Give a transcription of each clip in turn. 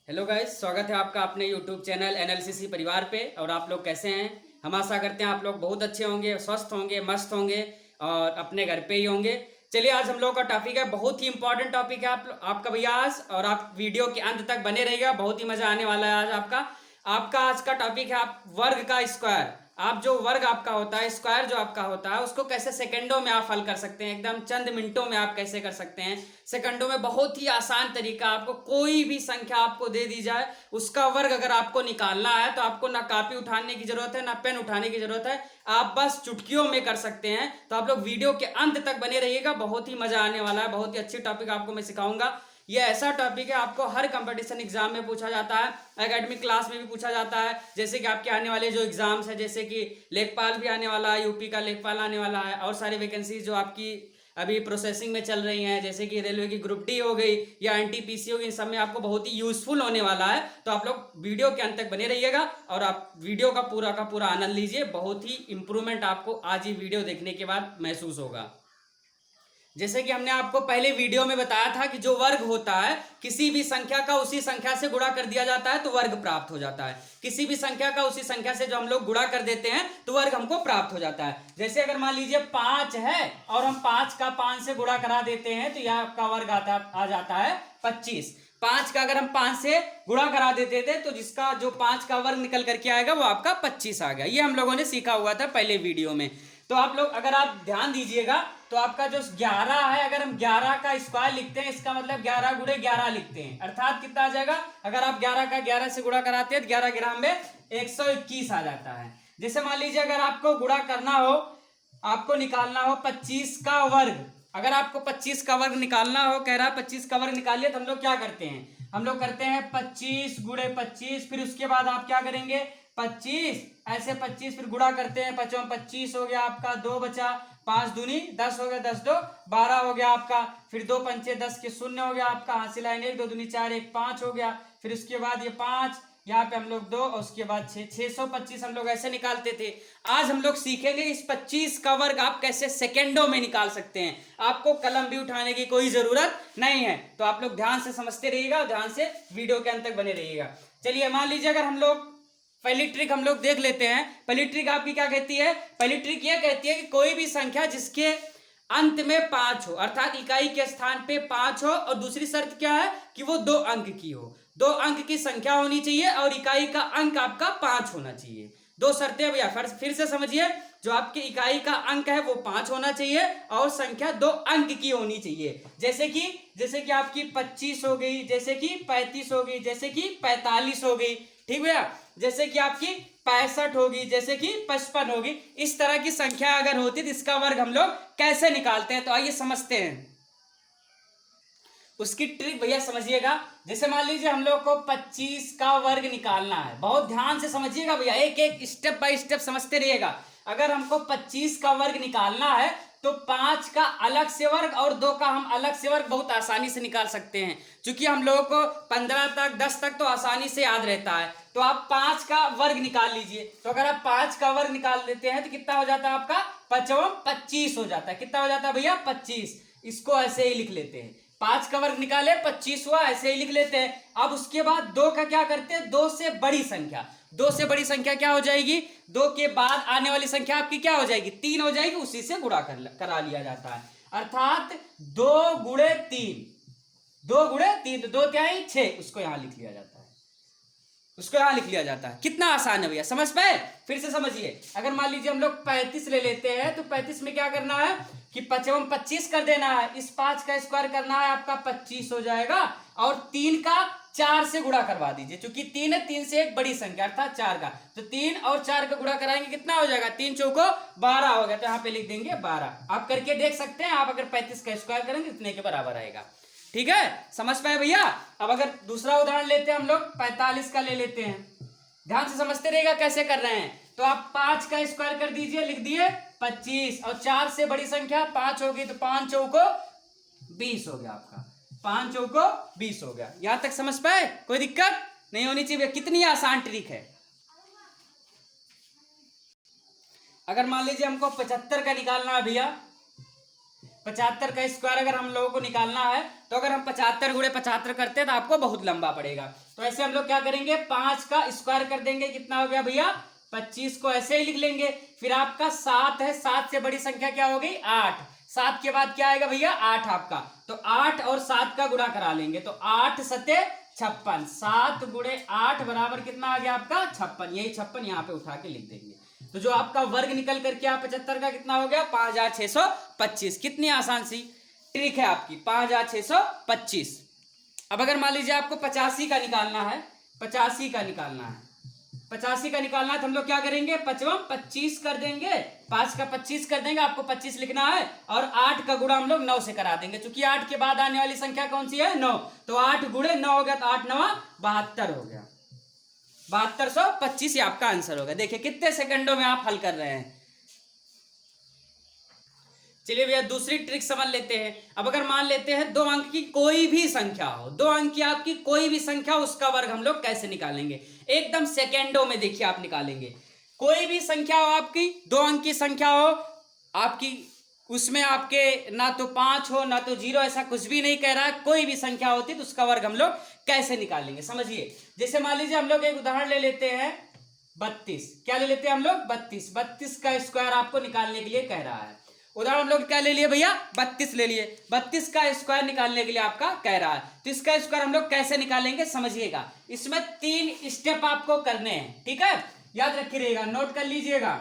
Hello guys, स्वागत है आपका अपने यूट्यूब चैनल एनएलसीसी परिवार पे। और आप लोग कैसे हैं? हम आशा करते हैं आप लोग बहुत अच्छे होंगे, स्वस्थ होंगे, मस्त होंगे और अपने घर पे ही होंगे। चलिए, आज हम लोग का टॉपिक है, बहुत ही इंपॉर्टेंट टॉपिक है आपका भैया आज, और आप वीडियो के अंत तक बने रहिएगा, बहुत ही मजा आने वाला है आज आपका। आपका आज का टॉपिक है आप वर्ग का स्क्वायर। आप जो वर्ग आपका होता है, स्क्वायर जो आपका होता है, उसको कैसे सेकंडों में आप हल कर सकते हैं, एकदम चंद मिनटों में आप कैसे कर सकते हैं सेकंडों में। बहुत ही आसान तरीका, आपको कोई भी संख्या आपको दे दी जाए, उसका वर्ग अगर आपको निकालना है तो आपको ना कॉपी उठाने की जरूरत है, ना पेन उठाने की जरूरत है, आप बस चुटकियों में कर सकते हैं। तो आप लोग वीडियो के अंत तक बने रहिएगा, बहुत ही मजा आने वाला है, बहुत ही अच्छी टॉपिक आपको मैं सिखाऊंगा। ये ऐसा टॉपिक है आपको हर कंपटीशन एग्जाम में पूछा जाता है, एकेडमिक क्लास में भी पूछा जाता है। जैसे कि आपके आने वाले जो एग्जाम्स है, जैसे कि लेखपाल भी आने वाला है, यूपी का लेखपाल आने वाला है, और सारी वैकेंसीज जो आपकी अभी प्रोसेसिंग में चल रही हैं, जैसे कि रेलवे की ग्रुप डी हो गई या एनटीपीसी हो गई, इन सब में आपको बहुत ही यूजफुल होने वाला है। तो आप लोग वीडियो के अंत तक बने रहिएगा और आप वीडियो का पूरा आनंद लीजिए। बहुत ही इंप्रूवमेंट आपको आज ही वीडियो देखने के बाद महसूस होगा। जैसे कि हमने आपको पहले वीडियो में बताया था कि जो वर्ग होता है, किसी भी संख्या का उसी संख्या से गुणा कर दिया जाता है तो वर्ग प्राप्त हो जाता है। किसी भी संख्या का उसी संख्या से जो हम लोग गुणा कर देते हैं तो वर्ग हमको प्राप्त हो जाता है। जैसे अगर मान लीजिए 5 है और हम 5 का 5 से गुणा करा देते हैं तो यह आपका वर्ग आ जाता है 25। 5 का अगर हम 5 से गुणा करा देते थे तो जिसका जो 5 का वर्ग निकल करके आएगा वो आपका 25 आ गया। ये हम लोगों ने सीखा हुआ था पहले वीडियो में। तो आप लोग अगर आप ध्यान दीजिएगा तो आपका जो 11 है, अगर हम 11 का स्क्वायर लिखते हैं, इसका मतलब 11 गुणे 11 लिखते हैं, अर्थात कितना आ जाएगा? अगर आप 11 का 11 से गुणा कराते हैं तो 11 ग्राम में 121 आ जाता है। जैसे मान लीजिए अगर आपको गुणा करना हो, आपको निकालना हो 25 का वर्ग, अगर आपको 25 का वर्ग निकालना हो, कह रहा है 25 का वर्ग निकालिए, तो हम लोग क्या करते हैं? हम लोग करते हैं 25 गुणे 25, फिर उसके बाद आप क्या करेंगे? 25 ऐसे 25 फिर गुणा करते हैं, 25 हो गया आपका, 2 बचा, 5 दूनी 10 हो गया, 10 दो 12 हो गया आपका, फिर 2 पंचे 10 के शून्य हो गया आपका, हासिल लाइन 1, 2 दूनी 4, 1 5 हो गया, फिर उसके बाद ये 5, यहाँ पे हम लोग 2 और उसके बाद 6, 625 हम लोग ऐसे निकालते थे। आज हम लोग सीखेंगे इस 25 का वर्ग आप कैसे सेकेंडों में निकाल सकते हैं। आपको कलम भी उठाने की कोई जरूरत नहीं है। तो आप लोग ध्यान से समझते रहिएगा और ध्यान से वीडियो के अंत तक बने रहिएगा। चलिए, मान लीजिए अगर हम लोग पहली ट्रिक हम लोग देख लेते हैं। पहली ट्रिक आपकी क्या कहती है? पहली ट्रिक ये कहती है कि कोई भी संख्या जिसके अंत में 5 हो, अर्थात इकाई के स्थान पे 5 हो, और दूसरी शर्त क्या है कि वो 2 अंक की हो। 2 अंक की संख्या होनी चाहिए और इकाई का अंक आपका 5 होना चाहिए। 2 शर्तें भैया, फिर से समझिए। जो आपकी इकाई का अंक है वो 5 होना चाहिए और संख्या 2 अंक की होनी चाहिए। जैसे कि आपकी 25 हो गई, जैसे कि 35 हो गई, जैसे कि 45 हो गई, ठीक भैया, जैसे कि आपकी 65 होगी, जैसे कि 55 होगी। इस तरह की संख्या अगर होती तो इसका वर्ग हम लोग कैसे निकालते हैं, तो आइए समझते हैं। उसकी ट्रिक भैया समझिएगा। जैसे मान लीजिए हम लोग को 25 का वर्ग निकालना है, बहुत ध्यान से समझिएगा भैया, एक एक स्टेप बाय स्टेप समझते रहिएगा। अगर हमको 25 का वर्ग निकालना है तो 5 का अलग से वर्ग और 2 का हम अलग से वर्ग बहुत आसानी से निकाल सकते हैं। क्योंकि हम लोगों को 15 तक 10 तक तो आसानी से याद रहता है। तो आप 5 का वर्ग निकाल लीजिए। तो अगर आप 5 का वर्ग निकाल देते हैं तो कितना हो जाता है आपका? 5 25 हो जाता है। कितना हो जाता है भैया? 25। इसको ऐसे ही लिख लेते हैं। 5 का वर्ग निकाले, 25 हुआ, ऐसे ही लिख लेते हैं। अब उसके बाद 2 का क्या करते हैं? 2 से बड़ी संख्या। 2 से बड़ी संख्या क्या हो जाएगी? 2 के बाद आने वाली संख्या आपकी क्या हो जाएगी? 3 हो जाएगी, उसी से गुणा करा लिया जाता है। अर्थात 2 गुणे 3, 2 गुणे 3, तो 2 क्या है? 6, उसको यहां लिख लिया जाता है। उसको यहां लिख लिया जाता है। कितना आसान है भैया, समझ पाए? फिर से समझिए। अगर मान लीजिए हम लोग 35 ले लेते हैं तो 35 में क्या करना है कि 5 25 कर देना है। इस 5 का स्क्वायर करना है, आपका 25 हो जाएगा, और 3 का 4 से गुणा करवा दीजिए। चूंकि 3 है, 3 से एक बड़ी संख्या अर्थात 4 का, तो 3 और 4 का गुणा कराएंगे, कितना हो जाएगा? 3 चौको 12 हो गया, तो यहाँ पे लिख देंगे 12। आप करके देख सकते हैं, आप अगर 35 का स्क्वायर करेंगे इतने के बराबर आएगा। ठीक है, समझ पाए भैया? अब अगर दूसरा उदाहरण लेते हैं हम लोग, 45 का ले लेते हैं। ध्यान से समझते रहेगा कैसे कर रहे हैं। तो आप 5 का स्क्वायर कर दीजिए, लिख दिए 25, और 4 से बड़ी संख्या 5 होगी, तो 5 चौको 20 हो गया आपका। 5 चौको 20 हो गया। यहां तक समझ पाए? कोई दिक्कत नहीं होनी चाहिए। कितनी आसान ट्रिक है। अगर मान लीजिए हमको 75 का निकालना है भैया, 75 का स्क्वायर अगर हम लोगों को निकालना है तो अगर हम 75 गुणे 75 करते हैं तो आपको बहुत लंबा पड़ेगा। तो ऐसे हम लोग क्या करेंगे, 5 का स्क्वायर कर देंगे, कितना हो गया भैया 25 को ऐसे ही लिख लेंगे। फिर आपका 7 है, 7 से बड़ी संख्या क्या हो गई 8, 7 के बाद क्या आएगा भैया 8 आपका, तो 8 और 7 का गुणा करा लेंगे तो 8 सते 56, 7 गुणे 8 बराबर कितना आ गया आपका 56, यही 56 यहाँ पे उठा के लिख देंगे। तो जो आपका वर्ग निकल करके आप 75 का कितना हो गया 5625। कितनी आसान सी ट्रिक है आपकी, 5625। अब अगर मान लीजिए आपको 85 का निकालना है, 85 का निकालना है, 85 का निकालना है तो हम लोग क्या करेंगे, 55 25 कर देंगे, 5 का 25 कर देंगे, आपको 25 लिखना है और 8 का गुणा हम लोग 9 से करा देंगे, क्योंकि 8 के बाद आने वाली संख्या कौन सी है 9, तो 8 गुणे 9 हो गया, तो 8 9 72 हो गया, 7225 ये आपका आंसर होगा। देखिए कितने सेकंडों में आप हल कर रहे हैं। चलिए भैया दूसरी ट्रिक समझ लेते हैं। अब अगर मान लेते हैं 2 अंक की कोई भी संख्या हो, 2 अंक की आपकी कोई भी संख्या, उसका वर्ग हम लोग कैसे निकालेंगे, एकदम सेकेंडों में देखिए आप निकालेंगे। कोई भी संख्या हो आपकी, 2 अंक की संख्या हो आपकी, उसमें आपके ना तो 5 हो ना तो 0, ऐसा कुछ भी नहीं कह रहा है, कोई भी संख्या होती तो उसका वर्ग हम लोग कैसे निकालेंगे समझिए। जैसे मान लीजिए हम लोग एक उदाहरण ले लेते हैं 32, क्या ले लेते हैं हम लोग 32 का स्क्वायर आपको निकालने के लिए कह रहा है। उदाहरण हम लोग क्या ले लिए भैया 32 ले लिए, 32 का स्क्वायर निकालने के लिए आपका कह रहा है, तो इसका स्क्वायर हम लोग कैसे निकालेंगे समझिएगा। इसमें 3 स्टेप आपको करने हैं, ठीक है, याद रखिएगा, नोट कर लीजिएगा।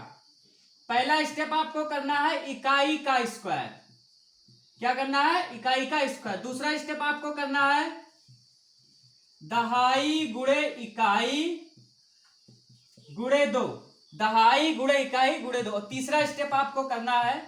पहला स्टेप आपको करना है इकाई का स्क्वायर, क्या करना है इकाई का स्क्वायर। दूसरा स्टेप आपको करना है दहाई गुणे इकाई गुणे 2, दहाई गुणे इकाई गुणे 2, और तीसरा स्टेप आपको करना है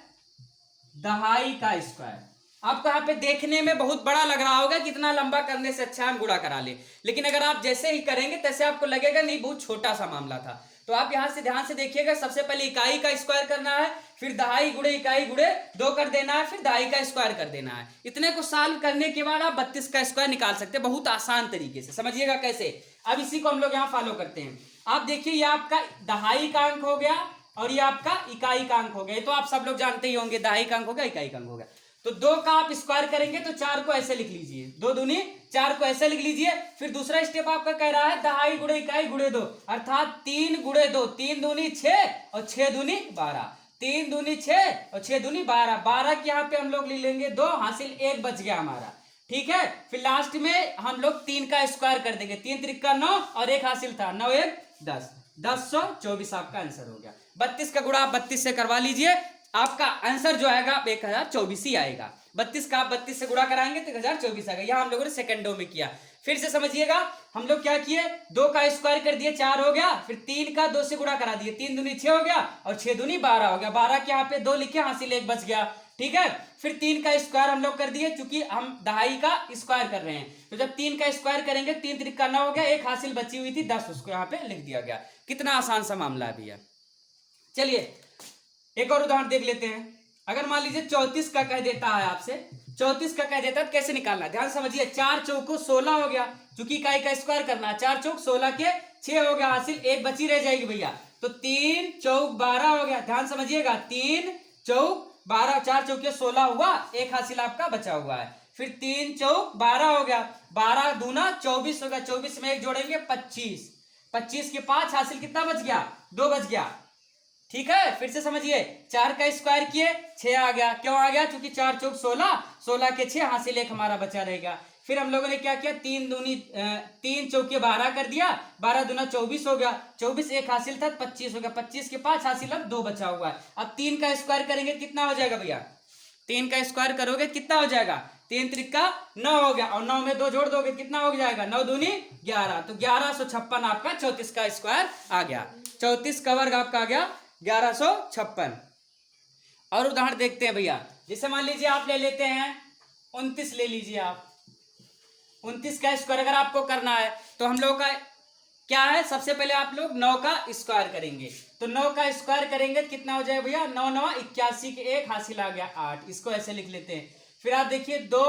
दहाई का स्क्वायर। आपको यहाँ पे देखने में बहुत बड़ा लग रहा होगा, कितना लंबा करने से अच्छा हम गुणा करा ले, लेकिन अगर आप जैसे ही करेंगे तैसे आपको लगेगा नहीं बहुत छोटा सा मामला था। तो आप यहाँ से ध्यान से देखिएगा, सबसे पहले इकाई का स्क्वायर करना है, फिर दहाई गुणे इकाई गुणे 2 कर देना है, फिर दहाई का स्क्वायर कर देना है। इतने को सॉल्व करने के बाद आप 32 का स्क्वायर निकाल सकते हैं बहुत आसान तरीके से, समझिएगा कैसे। अब इसी को हम लोग यहाँ फॉलो करते हैं। आप देखिए ये आपका दहाई का अंक हो गया और ये आपका इकाई का अंक हो गया, तो आप सब लोग जानते ही होंगे, दहाई का अंक हो गया इकाई का अंक हो गया। तो 2 का आप स्क्वायर करेंगे तो 4 को ऐसे लिख लीजिए, 2 दूनी 4 को ऐसे लिख लीजिए। फिर दूसरा स्टेप आपका कह रहा है दहाई गुणे इकाई गुणे 2, अर्थात 3 गुणे 2, 3 दूनी 6 और 6 दूनी 12, 3 दूनी 6 और 6 दूनी 12, 12 के यहाँ पे हम लोग लिख लेंगे 2, हासिल 1 बच गया हमारा, ठीक है। फिर लास्ट में हम लोग 3 का स्क्वायर कर देंगे, 3 त्रिका 9 और 1 हासिल था, 9 1 10, 1024 आपका आंसर हो गया। 32 का गुणा आप 32 से करवा लीजिए, आपका आंसर जो आएगा 1024 ही आएगा। 32 का आप 32 से गुणा कराएंगे तो 1024 आएगा। यह हम लोगों ने सेकंडों में किया। फिर से समझिएगा, हम लोग क्या किए, 2 का स्क्वायर कर दिए 4 हो गया, फिर 3 का 2 से गुणा करा दिए, 3 दूनी 6 हो गया और 6 दूनी 12 हो गया, 12 के यहाँ पे 2 लिखे, हासिल 1 बच गया, ठीक है। फिर 3 का स्क्वायर हम लोग कर दिए, क्योंकि हम दहाई का स्क्वायर कर रहे हैं, तो जब 3 का स्क्वायर करेंगे 3 त्रिका 9 हो गया, 1 हासिल बची हुई थी 10, उसको यहाँ पे लिख दिया गया। कितना आसान सा मामला है भैया। चलिए एक और उदाहरण देख लेते हैं। अगर मान लीजिए 34 का कह देता है आपसे, 34 का कह देता है, कैसे निकालना है ध्यान समझिए। 4 चौको 16 हो गया, क्योंकि इकाई का स्क्वायर करना है, 4 चौक 16 के 6 हो गया, हासिल 1 बची रह जाएगी भैया, तो 3 चौक 12 हो गया, ध्यान समझिएगा, 3 चौक 12, 4 चौके 16 हुआ, 1 हासिल आपका बचा हुआ है। फिर 3 चौक 12 हो गया, 12 दूना 24 हो गया, 24 में 1 जोड़ेंगे 25, 25 के 5 हासिल कितना बच गया 2 बच गया, ठीक है। फिर से समझिए, 4 का स्क्वायर किए 6 आ गया, क्यों आ गया, क्योंकि 4 चौक 16, 16 के 6 हासिल 1 हमारा बचा रहेगा। फिर हम लोगों ने क्या किया, 3 चौके 12 कर दिया, 12 दूना 24 हो गया, 24 1 हासिल था 25 हो गया, 25 के 5 हासिल अब 2 बचा हुआ है। अब 3 का स्क्वायर करेंगे कितना हो जाएगा भैया, 3 का स्क्वायर करोगे कितना हो जाएगा, 3 त्रिका 9 हो गया, और 9 में 2 जोड़ दोगे कितना हो जाएगा, 9 दूनी 11, तो 1156 आपका 34 का स्क्वायर आ गया। 34 का वर्ग आपका आ गया 1156। और उदाहरण देखते हैं भैया, जैसे मान लीजिए आप ले लेते हैं 29 ले लीजिए आप, 29 का स्क्वायर अगर आपको करना है तो हम लोग का क्या है, सबसे पहले आप लोग 9 का स्क्वायर करेंगे, तो 9 का स्क्वायर करेंगे कितना हो जाएगा भैया, 9 9 81 के 1 हासिल आ गया 8, इसको ऐसे लिख लेते हैं। फिर आप देखिए 2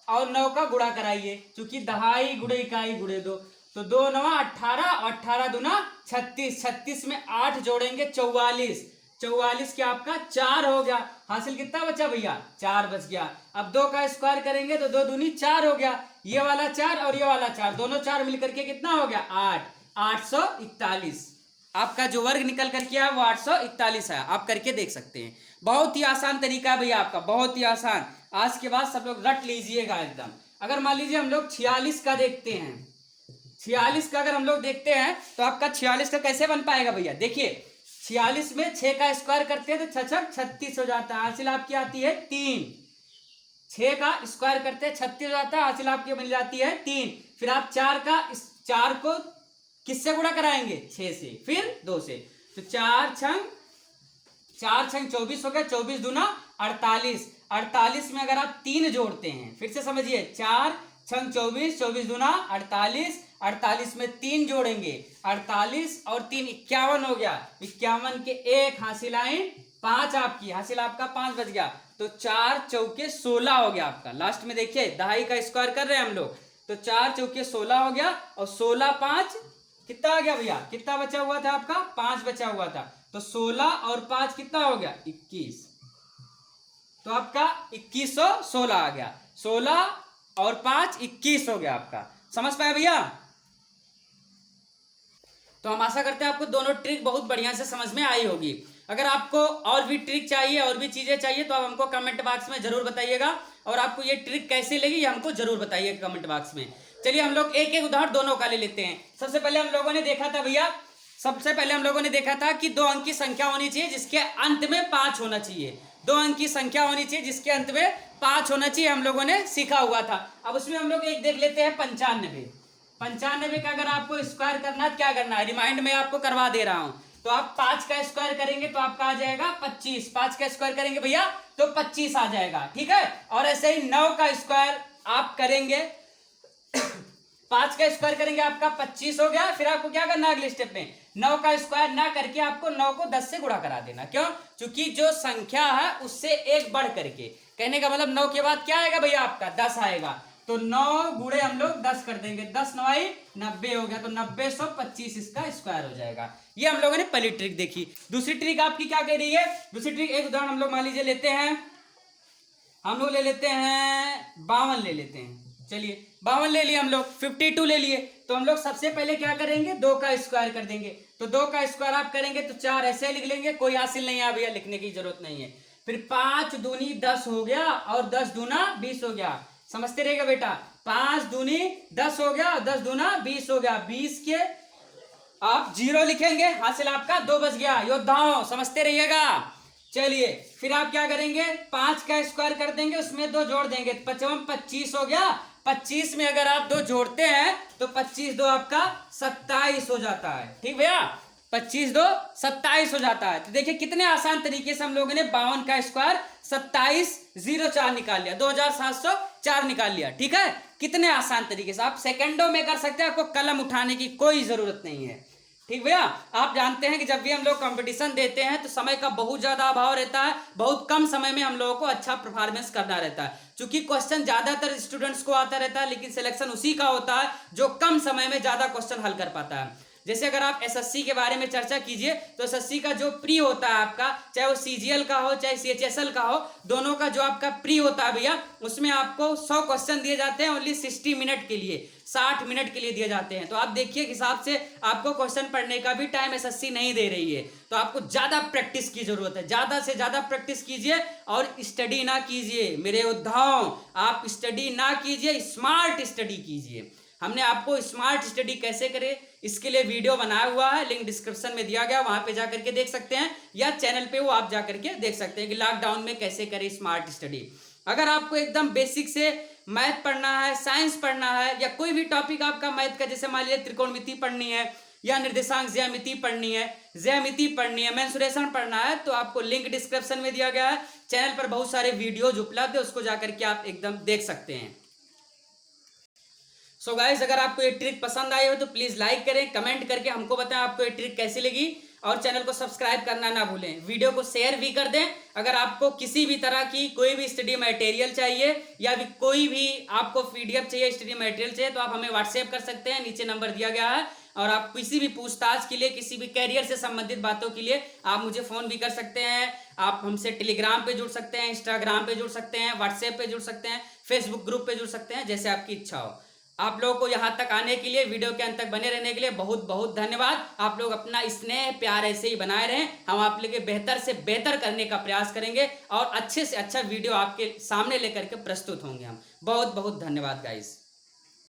और 9 का गुणा कराइए, क्योंकि दहाई गुणे इकाई गुणे 2, तो 2 9 18 और 18 दूना 36, 36 में 8 जोड़ेंगे 44, 44 क्या आपका 4 हो गया। हासिल कितना बचा भैया 4 बच गया। अब 2 का स्क्वायर करेंगे तो 2 दूनी 4 हो गया। ये वाला 4 और ये वाला 4 दोनों 4 मिलकर के कितना हो गया 8, 841। आपका जो वर्ग निकल करके आया वो 841 है। आप करके देख सकते हैं। बहुत ही आसान तरीका है भैया आपका, बहुत ही आसान। आज के बाद सब लोग रट लीजिएगा एकदम। अगर मान लीजिए हम लोग 46 का देखते हैं, 46 का अगर हम लोग देखते हैं तो आपका 46 का कैसे बन पाएगा भैया। देखिए 46 में 6 का स्क्वायर करते हैं तो 6 36 हो जाता है। हासिल आपकी आती है 3। 6 का स्क्वायर करते हैं 36 हो जाता है। हासिल आपकी बन जाती है 3। फिर आप 4 का 4 को किससे गुणा कराएंगे 6 से, फिर 2 से। तो 4 छंग 24 हो गया। 24 दूना 48। 48 में अगर आप 3 जोड़ते हैं, फिर से समझिए 4 छंग 24, 24 दूना 48। 48 में 3 जोड़ेंगे 48 और 3 51 हो गया। 51 के 1 हासिल आए 5 आपकी। हासिल आपका 5 बच गया। तो 4 चौके 16 हो गया आपका। लास्ट में देखिए दहाई का स्क्वायर कर रहे हैं हम लोग, तो 4 चौके 16 हो गया। और 16 5 कितना आ गया भैया, कितना बचा हुआ था आपका 5 बचा हुआ था। तो 16 और 5 कितना हो गया 21। तो आपका 2116 आ गया। 16 और 5 21 हो गया आपका। समझ पाए भैया। तो हम आशा करते हैं आपको दोनों ट्रिक बहुत बढ़िया से समझ में आई होगी। अगर आपको और भी ट्रिक चाहिए और भी चीजें चाहिए तो आप हमको कमेंट बॉक्स में जरूर बताइएगा। और आपको ये ट्रिक कैसी लगी ये हमको जरूर बताइएगा कमेंट बॉक्स में। चलिए हम लोग एक एक उदाहरण दोनों का ले लेते हैं। सबसे पहले हम लोगों ने देखा था भैया, सबसे पहले हम लोगों ने देखा था कि 2 अंक की संख्या होनी चाहिए जिसके अंत में 5 होना चाहिए। 2 अंक की संख्या होनी चाहिए जिसके अंत में 5 होना चाहिए, हम लोगों ने सीखा हुआ था। अब उसमें हम लोग एक देख लेते हैं 95। 95 का अगर आपको स्क्वायर करना है क्या करना है, रिमाइंड में आपको करवा दे रहा हूं। तो आप 5 का स्क्वायर करेंगे तो आपका आ जाएगा 25। 5 का स्क्वायर करेंगे भैया तो 25 आ जाएगा, ठीक है। और ऐसे ही 9 का स्क्वायर आप करेंगे 5 का स्क्वायर करेंगे आपका 25 हो गया। फिर आपको क्या करना है अगले स्टेप में, 9 का स्क्वायर ना करके आपको 9 को 10 से गुणा करा देना। क्यों, क्योंकि जो संख्या है उससे एक बढ़ करके, कहने का मतलब 9 के बाद क्या आएगा भैया आपका 10 आएगा। तो 9 गुणे हम लोग 10 कर देंगे, 10 9 90 हो गया। तो 90 100 25 इसका स्क्वायर हो जाएगा। ये हम लोगों ने पहली ट्रिक देखी। दूसरी ट्रिक आपकी क्या कह रही है, दूसरी ट्रिक एक उदाहरण हम लोग मान लीजिए लेते हैं, हम लोग ले लेते हैं 52 ले लेते हैं। चलिए 52 ले लिए हम लोग, 52 ले लिए। तो हम लोग सबसे पहले क्या करेंगे 2 का स्क्वायर कर देंगे। तो 2 का स्क्वायर आप करेंगे तो 4 ऐसे लिख लेंगे, कोई हासिल नहीं है भैया, लिखने की जरूरत नहीं है। फिर 5 दूनी 10 हो गया और 10 दूना 20 हो गया। समझते रहेगा बेटा, 5 दूनी 10 हो गया और 10 दूना 20 हो गया। 20 के आप 0 लिखेंगे, हासिल आपका 2 बच गया। योद्धाओं समझते रहिएगा। चलिए फिर आप क्या करेंगे 5 का स्क्वायर कर देंगे, उसमें 2 जोड़ देंगे, 55 25 हो गया। 25 में अगर आप 2 जोड़ते हैं तो 25 2 आपका 27 हो जाता है, ठीक भैया। 25 2 27 हो जाता है। तो देखिए कितने आसान तरीके से हम लोगों ने 52 का स्क्वायर 2704 निकाल लिया, 2704 निकाल लिया, ठीक है। कितने आसान तरीके से आप सेकंडों में कर सकते हैं, आपको कलम उठाने की कोई जरूरत नहीं है, ठीक भैया। आप जानते हैं कि जब भी हम लोग कंपटीशन देते हैं तो समय का बहुत ज्यादा अभाव रहता है, बहुत कम समय में हम लोगों को अच्छा परफॉर्मेंस करना रहता है। क्योंकि क्वेश्चन ज्यादातर स्टूडेंट्स को आता रहता है, लेकिन सिलेक्शन उसी का होता है जो कम समय में ज्यादा क्वेश्चन हल कर पाता है। जैसे अगर आप एसएससी के बारे में चर्चा कीजिए तो एसएससी का जो प्री होता है आपका, चाहे वो सीजीएल का हो चाहे सीएचएसएल का हो, दोनों का जो आपका प्री होता है भैया, उसमें आपको 100 क्वेश्चन दिए जाते हैं ओनली 60 मिनट के लिए, 60 मिनट के लिए दिए जाते हैं। तो आप देखिए हिसाब से आपको क्वेश्चन पढ़ने का भी टाइम एसएससी नहीं दे रही है। तो आपको ज्यादा प्रैक्टिस की जरूरत है, ज्यादा से ज्यादा प्रैक्टिस कीजिए और स्टडी ना कीजिए मेरे योद्धाओं। आप स्टडी ना कीजिए, स्मार्ट स्टडी कीजिए। हमने आपको स्मार्ट स्टडी कैसे करें इसके लिए वीडियो बनाया हुआ है, लिंक डिस्क्रिप्शन में दिया गया, वहां पे जाकर के देख सकते हैं, या चैनल पे वो आप जाकर के देख सकते हैं कि लॉकडाउन में कैसे करें स्मार्ट स्टडी। अगर आपको एकदम बेसिक से मैथ पढ़ना है, साइंस पढ़ना है, या कोई भी टॉपिक आपका मैथ का, जैसे मान लीजिए त्रिकोणमिति पढ़नी है या निर्देशांक ज्यामिति पढ़नी है, ज्यामिति पढ़नी है, मेंसुरेशन पढ़ना है, तो आपको लिंक डिस्क्रिप्शन में दिया गया है। चैनल पर बहुत सारे वीडियोज उपलब्ध है, उसको जाकर के आप एकदम देख सकते हैं। सो गाइस, अगर आपको ये ट्रिक पसंद आई हो तो प्लीज लाइक करें, कमेंट करके हमको बताएं आपको ये ट्रिक कैसी लगी, और चैनल को सब्सक्राइब करना ना भूलें। वीडियो को शेयर भी कर दें। अगर आपको किसी भी तरह की कोई भी स्टडी मटेरियल चाहिए या कोई भी आपको पीडीएफ चाहिए, स्टडी मटेरियल चाहिए, तो आप हमें व्हाट्सएप कर सकते हैं, नीचे नंबर दिया गया है, और आप किसी भी पूछताछ के लिए, किसी भी कैरियर से संबंधित बातों के लिए आप मुझे फ़ोन भी कर सकते हैं। आप हमसे टेलीग्राम पे जुड़ सकते हैं, इंस्टाग्राम पे जुड़ सकते हैं, व्हाट्सएप पे जुड़ सकते हैं, फेसबुक ग्रुप पे जुड़ सकते हैं, जैसे आपकी इच्छा हो। आप लोगों को यहाँ तक आने के लिए, वीडियो के अंत तक बने रहने के लिए बहुत बहुत धन्यवाद। आप लोग अपना स्नेह प्यार ऐसे ही बनाए रहें। हम आप लोग के बेहतर से बेहतर करने का प्रयास करेंगे और अच्छे से अच्छा वीडियो आपके सामने लेकर के प्रस्तुत होंगे हम। बहुत बहुत धन्यवाद गाइस।